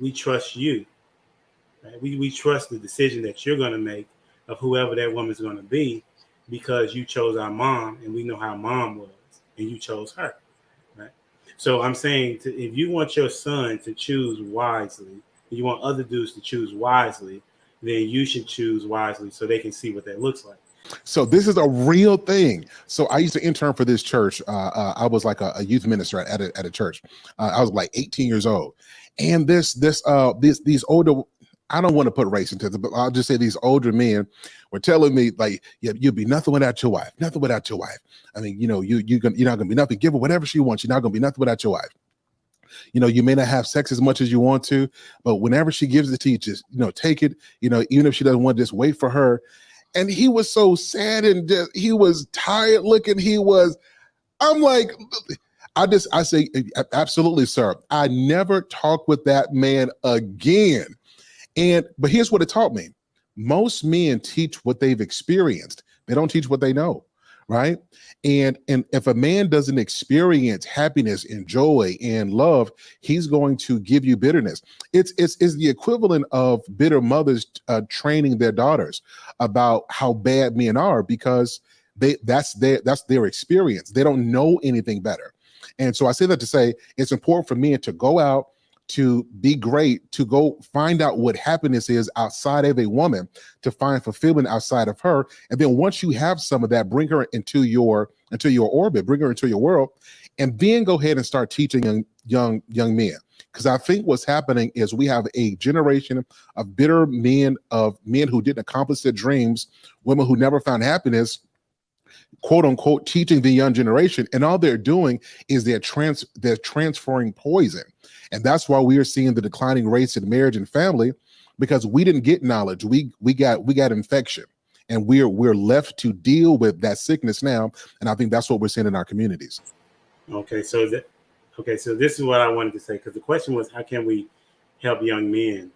we trust you. Right? We trust the decision that you're going to make of whoever that woman's going to be because you chose our mom and we know how mom was and you chose her. Right? So I'm saying if you want your son to choose wisely, you want other dudes to choose wisely, then you should choose wisely so they can see what that looks like. So this is a real thing. So I used to intern for this church. I was like a youth minister at a church. I was like 18 years old, and these older. I don't want to put race into it, but I'll just say these older men were telling me like, yeah, you'll be nothing without your wife, nothing without your wife. I mean, you're not gonna be nothing. Give her whatever she wants. You're not gonna be nothing without your wife. You may not have sex as much as you want to, but whenever she gives it to you, just take it. Even if she doesn't want, just wait for her. And he was so sad and he was tired looking. I'm like, I say, absolutely, sir. I never talk with that man again. But here's what it taught me. Most men teach what they've experienced. They don't teach what they know. Right. And if a man doesn't experience happiness and joy and love, he's going to give you bitterness. It's the equivalent of bitter mothers training their daughters about how bad men are because that's their experience. They don't know anything better. And so I say that to say it's important for men to go out, to be great, to go find out what happiness is outside of a woman, to find fulfillment outside of her. And then once you have some of that, bring her into your orbit, bring her into your world, and then go ahead and start teaching young men. Because I think what's happening is we have a generation of bitter men, of men who didn't accomplish their dreams, women who never found happiness, quote unquote, teaching the young generation. And all they're doing is they're transferring poison. And that's why we are seeing the declining rates in marriage and family, because we didn't get knowledge. We got infection, and we're left to deal with that sickness now. And I think that's what we're seeing in our communities. Okay, so this is what I wanted to say, because the question was, how can we help young men?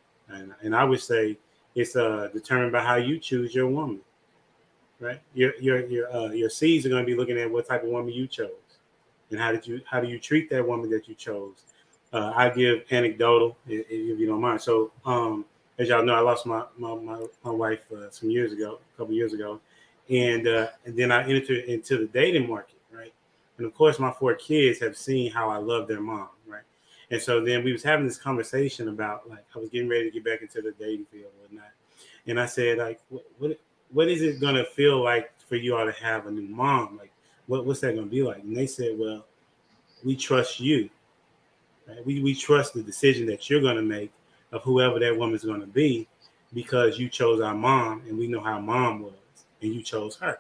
And I would say it's determined by how you choose your woman. Right, your seeds are going to be looking at what type of woman you chose, and how do you treat that woman that you chose. I give anecdotal, if you don't mind. So, as y'all know, I lost my wife a couple years ago, and then I entered into the dating market, right? And of course, my 4 kids have seen how I love their mom, right? And so then we was having this conversation about, like, I was getting ready to get back into the dating field and whatnot, and I said, like, what is it gonna feel like for you all to have a new mom? Like, what's that gonna be like? And they said, well, we trust you. Right? We trust the decision that you're going to make of whoever that woman's going to be because you chose our mom and we know how mom was and you chose her.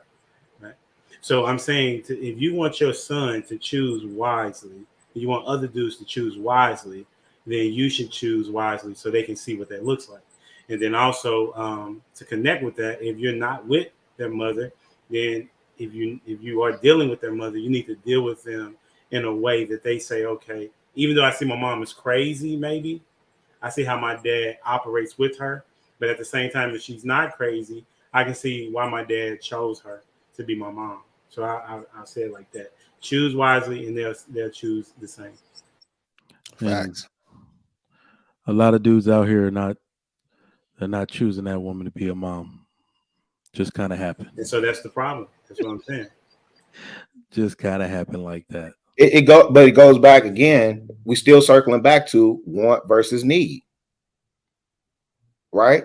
Right? So I'm saying if you want your son to choose wisely, you want other dudes to choose wisely, then you should choose wisely so they can see what that looks like. And then also to connect with that, if you're not with their mother, then if you are dealing with their mother, you need to deal with them in a way that they say, okay, even though I see my mom is crazy, maybe I see how my dad operates with her. But at the same time, if she's not crazy, I can see why my dad chose her to be my mom. So I'll say it like that. Choose wisely and they'll choose the same. Facts. And a lot of dudes out here they're not choosing that woman to be a mom. Just kind of happened. And so that's the problem. That's what I'm saying. Just kind of happened like that. But it goes back again. We still circling back to want versus need, right?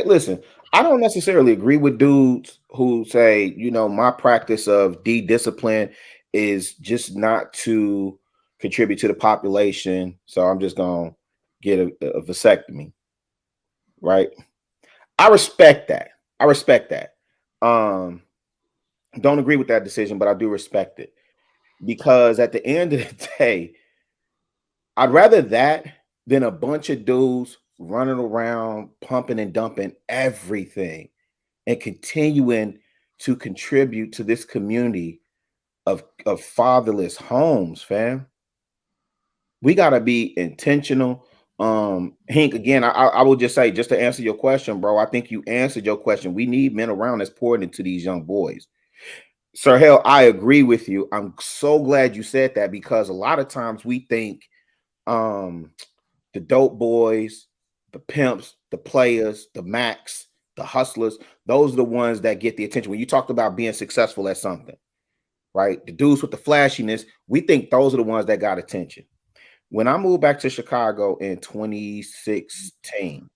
Listen, I don't necessarily agree with dudes who say, my practice of discipline is just not to contribute to the population, so I'm just gonna get a vasectomy, right? I respect that. Don't agree with that decision, but I do respect it. Because at the end of the day, I'd rather that than a bunch of dudes running around, pumping and dumping everything and continuing to contribute to this community of fatherless homes, fam. We got to be intentional. Hank, again, I will just say, just to answer your question, bro, I think you answered your question. We need men around that's pouring into these young boys. Sir Hale, I agree with you. I'm so glad you said that, because a lot of times we think the dope boys, the pimps, the players, the Macs, the hustlers. Those are the ones that get the attention. When you talked about being successful at something, right? The dudes with the flashiness, we think those are the ones that got attention. When I moved back to Chicago in 2016,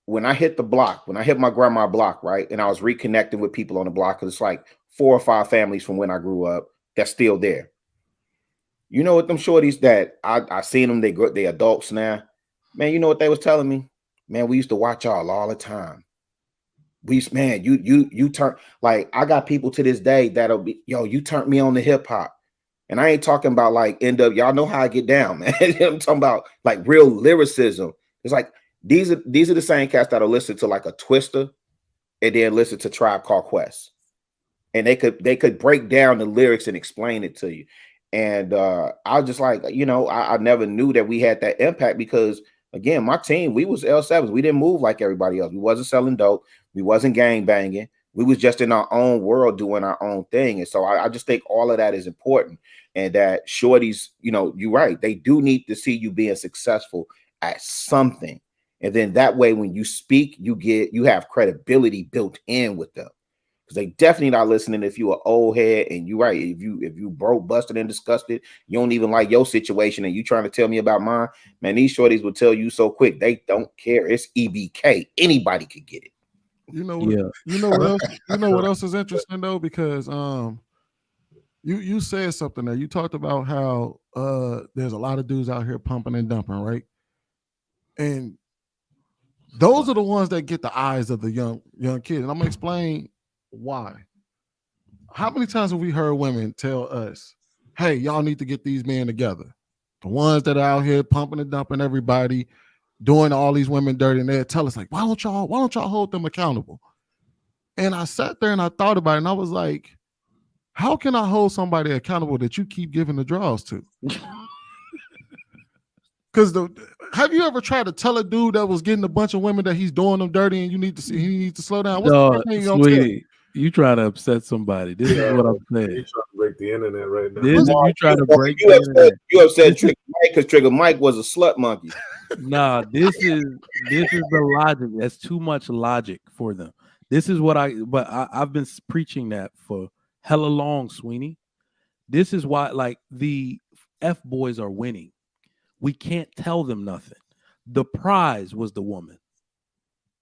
when I hit the block, when I hit my grandma block, right, and I was reconnecting with people on the block, because it's like 4 or 5 families from when I grew up that's still there. You know what, them shorties that I seen them, they adults now. Man, you know what they was telling me? Man, we used to watch y'all all the time. Man, you turn, like, I got people to this day that'll be, yo, you turned me on to hip hop. And I ain't talking about like y'all know how I get down, man. I'm talking about like real lyricism. It's like these are the same cats that'll listen to like a Twister and then listen to Tribe Called Quest. And they could break down the lyrics and explain it to you. And I was just like, you know, I never knew that we had that impact because, again, my team, we was L7s. We didn't move like everybody else. We wasn't selling dope. We wasn't gang banging. We was just in our own world doing our own thing. And so I just think all of that is important. And that shorties, you know, you're right. They do need to see you being successful at something. And then that way, when you speak, you have credibility built in with them. Because they definitely not listening if you an old head and you right. If you broke, busted, and disgusted, you don't even like your situation and you trying to tell me about mine, man, these shorties will tell you so quick. They don't care. It's EBK. Anybody could get it. You know, yeah. You know what else? You know what else is interesting though, because you said something there. You talked about how there's a lot of dudes out here pumping and dumping, right? And those are the ones that get the eyes of the young kids. And I'm gonna explain why. How many times have we heard women tell us, "Hey, y'all need to get these men together"? The ones that are out here pumping and dumping everybody, doing all these women dirty, and they tell us like, why don't y'all hold them accountable? And I sat there and I thought about it, and I was like, how can I hold somebody accountable that you keep giving the draws to? Because have you ever tried to tell a dude that was getting a bunch of women that he's doing them dirty and he needs to slow down? What's the thing you sweetie, you trying to upset somebody. This is what I'm saying. You trying to break the internet right now. You trying to break the internet. You upset Trigger Mike because Trigger Mike was a slut monkey. Nah, this is the logic. That's too much logic for them. This is what I've been preaching that for hella long, Sweeney. This is why, like, the F boys are winning. We can't tell them nothing. The prize was the woman.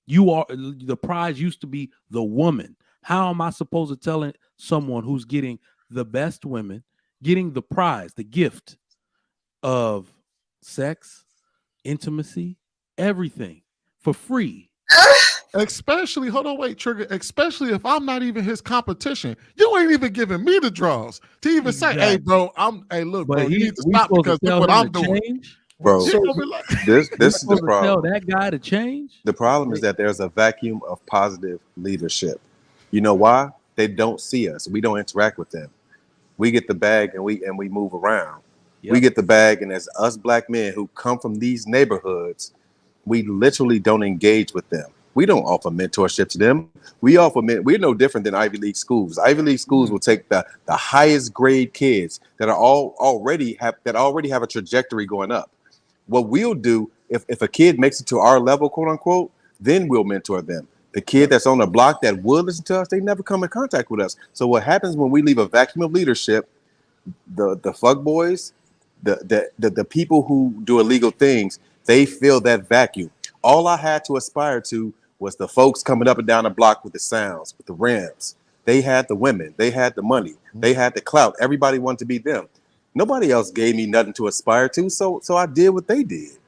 The prize used to be the woman. How am I supposed to tell someone who's getting the best women, getting the prize, the gift of sex, intimacy, everything for free? Especially, hold on, wait, Trigger. Especially if I'm not even his competition, you ain't even giving me the draws to even say, "Hey, bro, look, bro, you need to stop because look what I'm doing." Bro, like, this is the problem. Tell that guy to change. The problem is that there's a vacuum of positive leadership. You know why? They don't see us. We don't interact with them. We get the bag and we move around. Yep. We get the bag, and as us black men who come from these neighborhoods, we literally don't engage with them. We don't offer mentorship to them. We're no different than Ivy League schools. Ivy League schools will take the highest grade kids that are already have a trajectory going up. What we'll do if a kid makes it to our level, quote unquote, then we'll mentor them. The kid that's on the block that would listen to us, they never come in contact with us. So what happens when we leave a vacuum of leadership? The fuck boys, the people who do illegal things, they fill that vacuum. All I had to aspire to was the folks coming up and down the block with the sounds, with the rims. They had the women, they had the money, they had the clout. Everybody wanted to be them. Nobody else gave me nothing to aspire to, so I did what they did.